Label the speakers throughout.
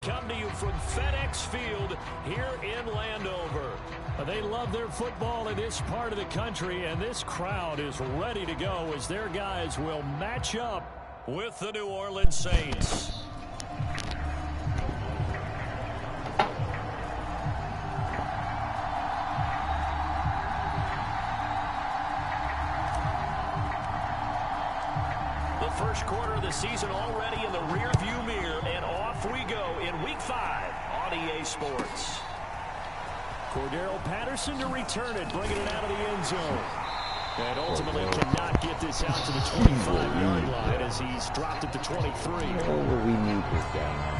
Speaker 1: Come to you from FedEx Field here in Landover. They love their football in this part of the country, and this crowd is ready to go as their guys will match up with the New Orleans Saints. The first quarter of the season already in the rearview mirror, and off we go in Week 5 on EA Sports. Cordero Patterson to return it, bringing it out of the end zone. And ultimately cannot get this out to the 25-yard line as he's dropped at the 23.
Speaker 2: Oh, we need this guy.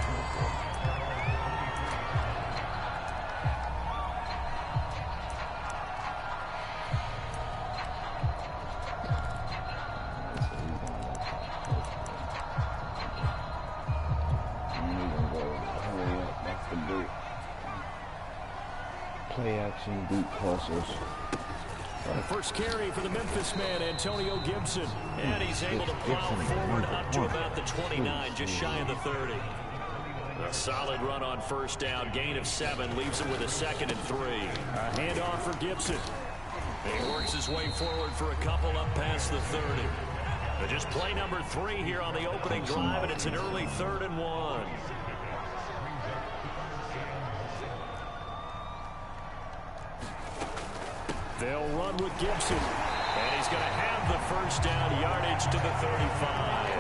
Speaker 2: Play action, deep passes.
Speaker 1: The first carry for the Memphis man, Antonio Gibson. And he's able to plow forward up to about the 29, just shy of the 30. A solid run on first down, gain of 7, leaves him with a 2nd and 3. A handoff for Gibson. He works his way forward for a couple up past the 30. But just play number 3 here on the opening drive, and it's an early 3rd and 1. They'll run with Gibson. And he's going to have the first down, yardage to the 35.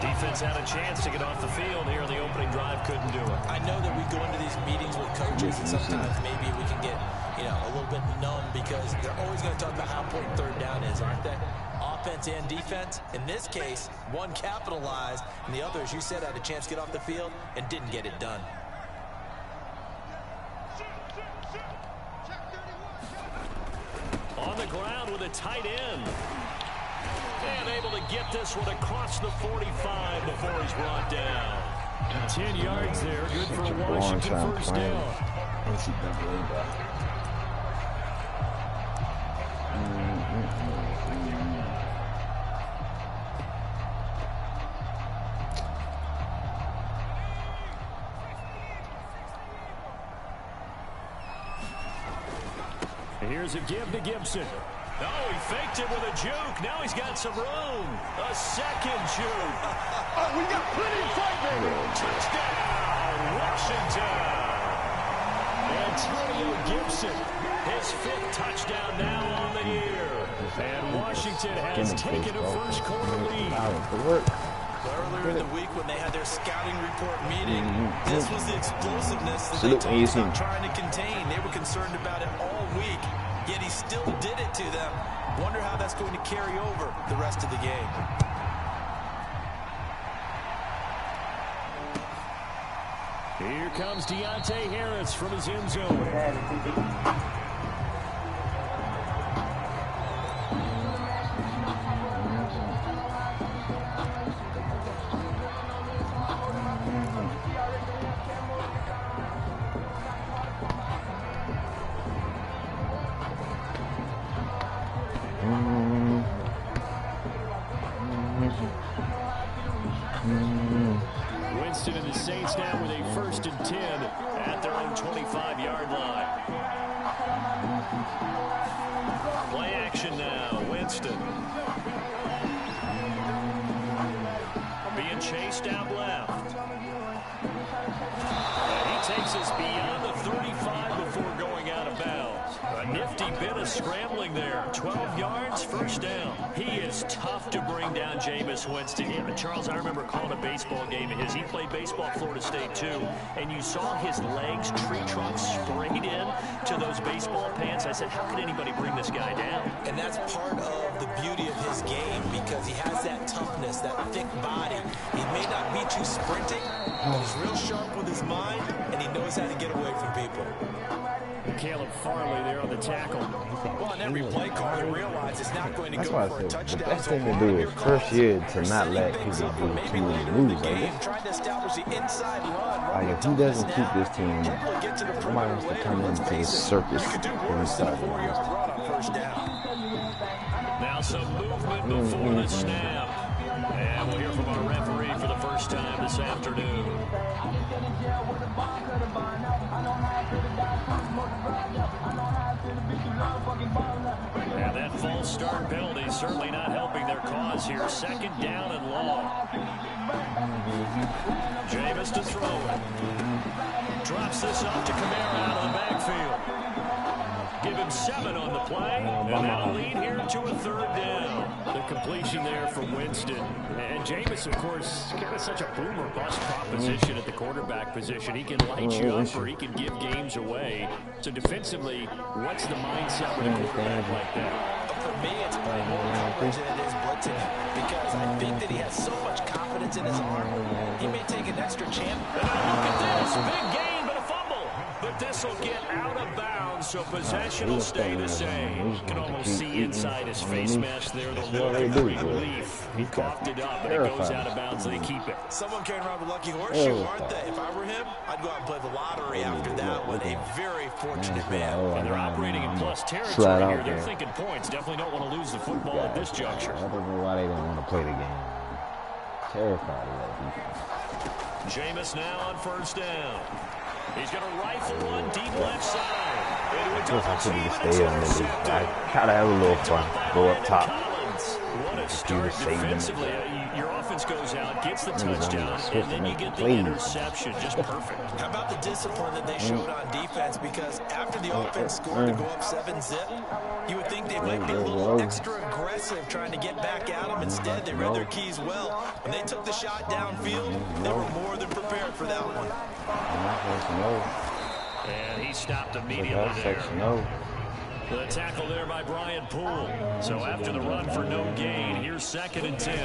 Speaker 1: Defense had a chance to get off the field here. The opening drive couldn't do it.
Speaker 3: I know that we go into these meetings with coaches, and sometimes maybe we can get, a little bit numb because they're always going to talk about how important 3rd down is, aren't they? Offense and defense. In this case, one capitalized, and the other, as you said, had a chance to get off the field and didn't get it done.
Speaker 1: On the ground with a tight end. And able to get this one across the 45 before he's brought down. 10 yards there. Good for Washington first down. Here's a give to Gibson. Oh, he faked it with a juke. Now he's got some room. A second juke. Oh, we got plenty of fight, baby. Touchdown, Washington. Antonio Gibson, his 5th touchdown now on the year. And Washington has taken a first quarter lead.
Speaker 3: Earlier in the week when they had their scouting report meeting, this was the explosiveness that they talked about trying to contain. They were concerned about it all week, yet he still did it to them. Wonder how that's going to carry over the rest of the game.
Speaker 1: Here comes Deontay Harris from his end zone. Winston and the Saints now with a 1st and 10 at their own 25-yard line. Play action now, Winston. Being chased out left. And he takes us beyond the 35 before going out of bounds. A nifty bit of scrambling there. 12 yards, first down. He is tough to bring down, Jameis Winston. Yeah, Charles, I remember calling a baseball game of his. He played baseball at Florida State, too. And you saw his legs, tree trunks sprayed in to those baseball pants. I said, how could anybody bring this guy down?
Speaker 3: And that's part of the beauty of his game because he has that toughness, that thick body. He may not beat you sprinting, but he's real sharp with his mind, and he knows how to get away from people.
Speaker 1: Caleb Farley there on the tackle.
Speaker 3: Well, on every play call, you realize it's not going to go for a touchdown.
Speaker 2: The best thing to do is first year to not let people do too many moves like this. Like if he doesn't keep this team, somebody wants to come into this circus and start it.
Speaker 1: Now some movement before the snap. And we'll hear from our referee for the first time this afternoon. And that false start penalty certainly not helping their cause here. Second down and long. Jameis to throw it. Drops this off to Kamara out of the backfield. Give him 7 on the play, and that'll lead here to a third down. The completion there from Winston. And Jameis, of course, kind of such a boomer bust proposition at the quarterback position. He can light you up or he can give games away. So defensively, what's the mindset with a quarterback like that?
Speaker 3: For me, it's probably more coverage than it is blitzing him, because I think that he has so much confidence in his arm. He may take an extra chance.
Speaker 1: And look at this. Big gain, but a fumble. But this will get out of bounds, so possession will stay the same. You can almost see inside his face mask there the look of relief. He coughed it up, but it goes out of bounds, so they keep it.
Speaker 3: Someone carrying around with a lucky horseshoe, aren't they? If I were him, I'd go out and play the lottery after that one. A very fortunate man.
Speaker 1: And they're operating in plus territory here. They're thinking points. Definitely don't want to lose the football at this juncture.
Speaker 2: I don't know why they don't want to play the game. Terrified of that defense.
Speaker 1: Jameis now on first down. He's going to rifle one deep left side.
Speaker 2: I should have stayed on the league. I try to have a little fun. Go up top.
Speaker 1: What a start defensively. Your offense goes out, gets the touchdown, and then you get the interception. Just perfect.
Speaker 3: How about the discipline that they showed on defense? Because after the offense scored to go up 7-zip, you would think they might be a little extra aggressive trying to get back at them. Instead, they read their keys well. When they took the shot downfield, they were more than prepared for that one.
Speaker 1: And he stopped immediately there. The tackle there by Brian Poole. So after the run for no gain, here's 2nd and 10. A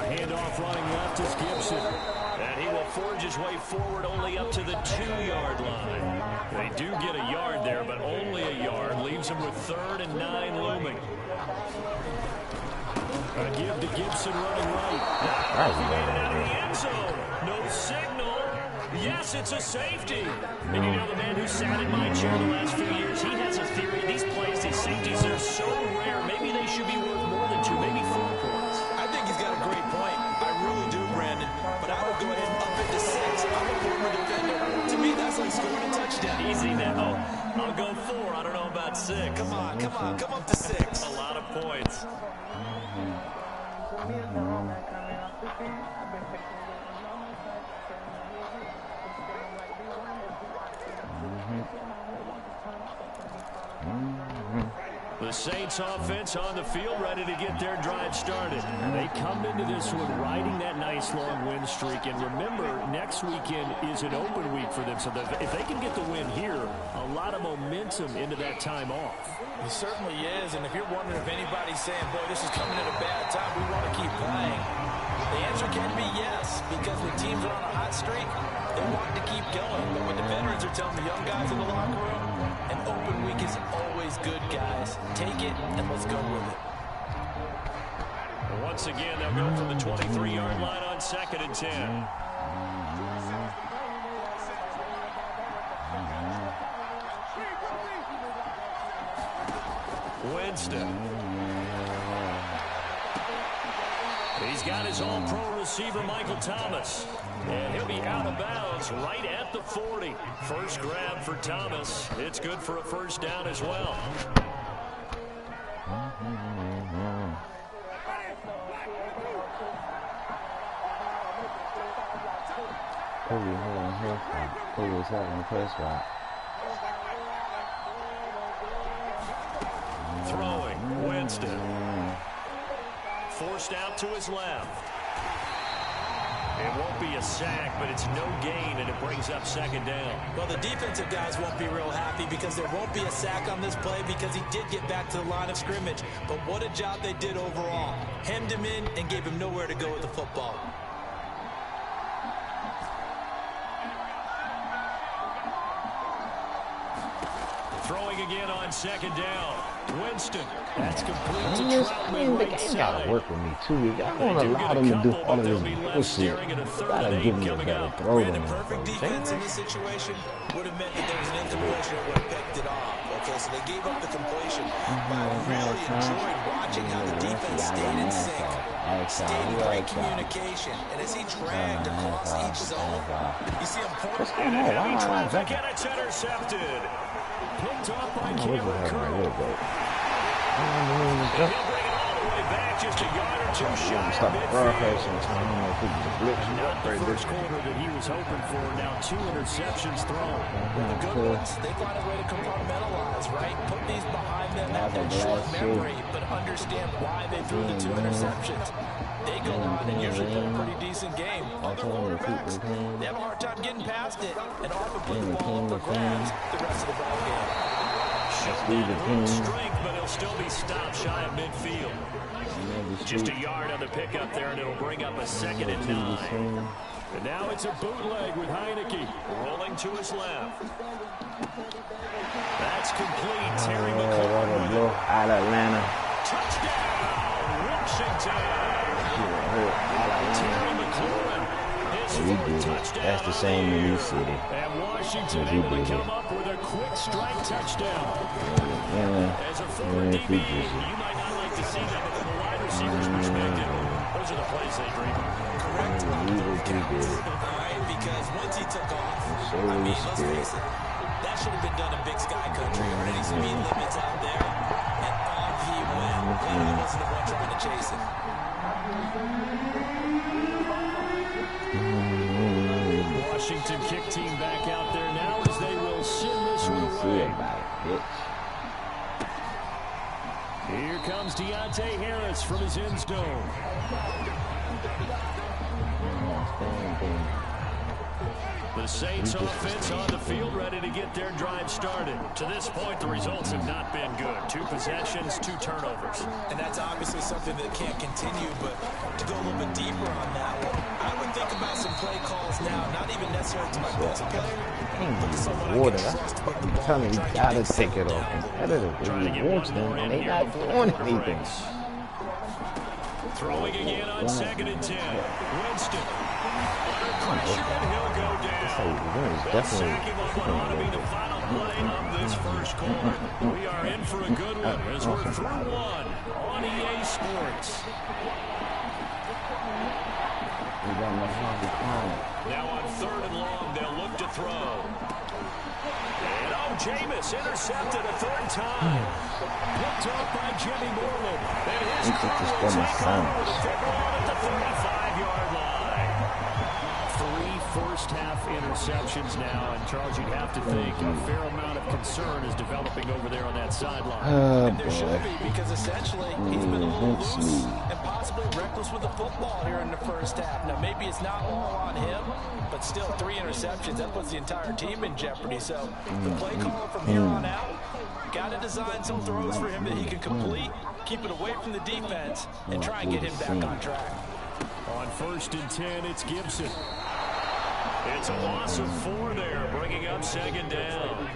Speaker 1: handoff running left is Gibson. And he will forge his way forward only up to the 2-yard line. They do get a yard there, but only a yard. Leaves him with 3rd and 9 looming. A give to Gibson running right. He made it out of the end zone. No signal. Yes, it's a safety. And you know, the man who sat in my chair the last few years, he has a theory. These plays, these safeties, they're so rare. Maybe they should be worth more than 2, maybe 4 points.
Speaker 3: I think he's got a great point. I really do, Brandon. But I would go ahead and up it to 6. I'm a former defender. To me, that's like scoring a touchdown.
Speaker 1: Easy now. I'll go 4. I don't know about 6.
Speaker 3: Come on. Come up to 6.
Speaker 1: A lot of points. The Saints offense on the field, ready to get their drive started. They come into this one riding that nice long win streak. And remember, next weekend is an open week for them. So if they can get the win here, a lot of momentum into that time off.
Speaker 3: It certainly is. And if you're wondering if anybody's saying, boy, this is coming at a bad time, we want to keep playing, the answer can be yes. Because when teams are on a hot streak, they want to keep going. But when the veterans are telling the young guys in the locker room, an open week is always good, guys. Take it and let's go with it.
Speaker 1: Once again, they'll go from the 23-yard line on 2nd and 10. Winston. He's got his all-pro receiver, Michael Thomas. And he'll be out of bounds right at the 40. First grab for Thomas. It's good for a first down as well.
Speaker 2: Kobe's having a press route.
Speaker 1: Throwing, Winston. Forced out to his left. It won't be a sack, but it's no gain, and it brings up 2nd down.
Speaker 3: Well, the defensive guys won't be real happy because there won't be a sack on this play because he did get back to the line of scrimmage. But what a job they did overall. Hemmed him in and gave him nowhere to go with the football.
Speaker 1: Throwing again on 2nd down. Winston. That's complete to
Speaker 2: The game gotta work with me too. You gotta want to allow them to do all of this bullshit. You gotta give me a better throw than
Speaker 3: perfect defense in this situation would have meant that there was an incompletion that would have picked it off. But okay, so they gave up the completion. But I really enjoyed watching how the defense stayed in sync, stayed in great communication. And as he dragged across each zone, you see him point.
Speaker 1: And a heavy traffic, and it's intercepted. Picked off by Cameron Curl. And he'll bring it all the way back, just a yard or two shy of midfield. Not the first quarter that he was hoping for. Now 2 interceptions thrown.
Speaker 3: The good ones, they find a way to compartmentalize, right? Put these behind them, have that short memory, but understand why they threw the 2 interceptions. They go on and usually play a pretty decent game. Other quarterbacks, they have a hard time getting past it and often put the ball up for grabs the rest of the ball game. Showing that little strength, but he'll still be stopped shy of midfield. Just a yard on the pickup there, and it'll bring up a 2nd and 9. And now it's a bootleg with Heineke rolling to his left. That's complete. Terry McLaurin with it.
Speaker 2: Out of Atlanta.
Speaker 1: Touchdown, Washington. Terry McLaurin. Touchdown.
Speaker 2: That's the same in East City.
Speaker 1: And Washington able to come up with a quick strike touchdown. As a former DB, you might not like to see that, but from a wide receiver's perspective, those are the plays they dream of. Correct. Right, because once he took off, I mean, let's face it, that should have been done in Big Sky Country. Already speed limits out there, and off he went. Glad he wasn't the one trying to chase it. Washington kick team back out there now as they will send this one away. Here comes Deontay Harris from his end zone. The Saints offense on the field, ready to get their drive started. To this point, the results have not been good. 2 possessions, 2 turnovers. And that's obviously something that can't continue, but to go a little bit deeper on that one, I would think about some play calls now, not even necessarily to my best player, but to someone I can trust with the ball.
Speaker 2: I'm telling you, you gotta take it off competitive. He wants them, and they not doing anything.
Speaker 1: Throwing again on 2nd and 10. Winston. Under pressure, and he'll go down. They'll sack him on what ought to be the final play of this first quarter. We are in for a good one as we're through 1 on EA Sports. Now on 3rd and long, they'll look to throw. And Jameis intercepted a 3rd time. Picked off by Jimmy Moreland. And his crew will take over with the football at the 35-yard line. 3 first-half interceptions now. And, Charles, you'd have to think a fair amount of concern is developing over there on that sideline. And there should be, because essentially he's been a little loose and possibly reckless with the football here in the first half. Now, maybe it's not all on him, but still 3 interceptions. That puts the entire team in jeopardy. So the play call from here on out, got to design some throws for him that he can complete, keep it away from the defense, and try and get him back on track. On 1st and 10, it's Gibson. It's a loss of 4 there, bringing up 2nd down.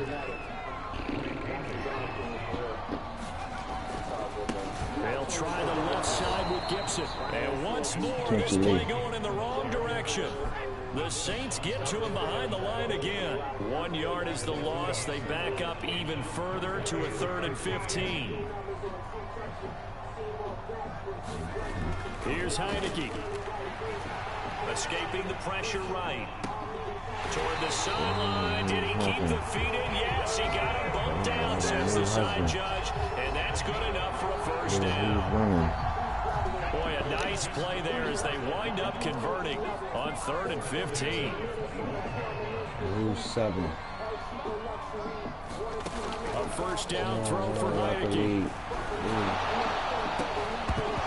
Speaker 1: They'll try the left side with Gibson. And once more, this play going in the wrong direction. The Saints get to him behind the line again. 1 yard is the loss. They back up even further to a 3rd and 15. Here's Heineke. Escaping the pressure right. Toward the sideline. Did he keep the feet in? Yes, he got him bumped down, says the side judge. And that's good enough for a 1st down. Boy, a nice play there as they wind up converting on 3rd and 15.
Speaker 2: Lose 7.
Speaker 1: A 1st down throw for Heineke.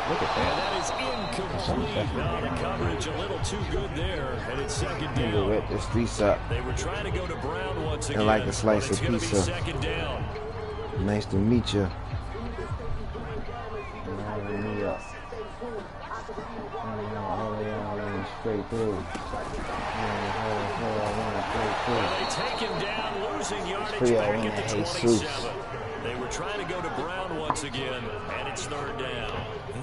Speaker 2: Look at that.
Speaker 1: And that is incomplete. Now the coverage a little too good there, and it's 2nd down.
Speaker 2: Wet this piece up.
Speaker 1: They were trying to go to Brown once again.
Speaker 2: I like to slice a
Speaker 1: It's
Speaker 2: pizza.
Speaker 1: going to be 2nd down.
Speaker 2: Nice to meet you. Straight through.
Speaker 1: Well, they take him down, losing yardage back at the 27. They were trying to go to Brown once again, and it's 3rd down.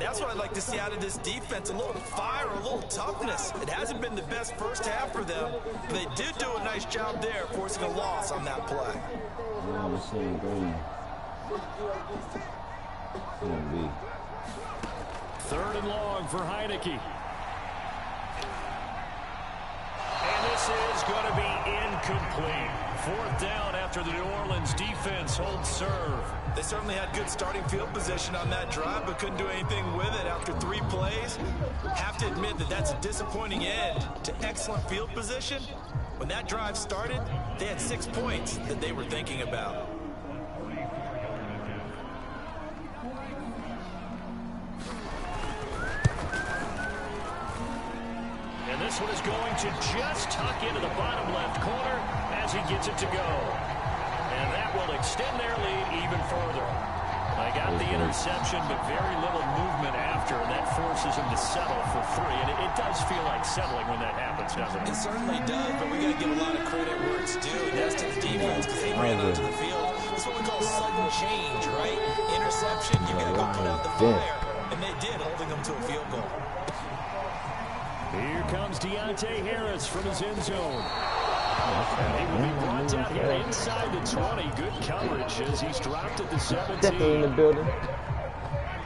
Speaker 3: And that's what I'd like to see out of this defense, a little fire, a little toughness. It hasn't been the best first half for them, but they did do a nice job there, forcing a loss on that play.
Speaker 1: Third and long for Heineke. And this is going to be incomplete. Fourth down after the New Orleans defense holds serve.
Speaker 3: They certainly had good starting field position on that drive, but couldn't do anything with it after 3 plays. Have to admit that that's a disappointing end to excellent field position. When that drive started, they had 6 points that they were thinking about.
Speaker 1: And this one is going to just tuck into the bottom left corner as he gets it to go. And that will extend their lead even further. They got the interception, but very little movement after, and that forces him to settle for 3. And it does feel like settling when that happens, doesn't it?
Speaker 3: It certainly does, but we got to give a lot of credit where it's due. That's to the defense, because they ran onto the field. That's what we call sudden change, right? Interception, you got to go put out the fire. And they did, holding them to a field goal.
Speaker 1: Here comes Deontay Harris from his end zone. He will be brought down here inside the 20. Good coverage as he's dropped at the 17.
Speaker 2: Definitely in the building.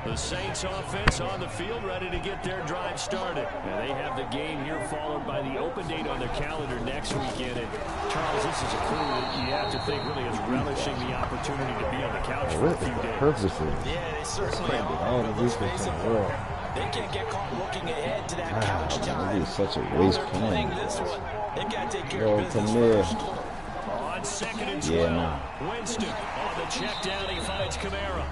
Speaker 1: The Saints offense on the field, ready to get their drive started. And they have the game here followed by the open date on their calendar next weekend. And Charles, this is a crew that you have to think really is relishing the opportunity to be on the couch for a few days.
Speaker 2: Purposes.
Speaker 3: Yeah, they certainly are.
Speaker 2: All the defense in the world.
Speaker 3: They can't get caught looking ahead to that couch time.
Speaker 2: This is such a waste plan.
Speaker 3: This one, they've got to take care of business first.
Speaker 1: On 2nd and 12, Winston on the check down, he finds Kamara.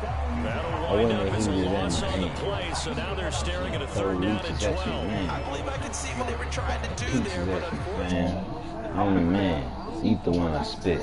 Speaker 1: That'll wind up as a loss on the play, so now they're staring at a 3rd down and 12.
Speaker 3: I believe I can see what they were trying to do there, but unfortunately.
Speaker 2: Man, only man, eat the one I spit.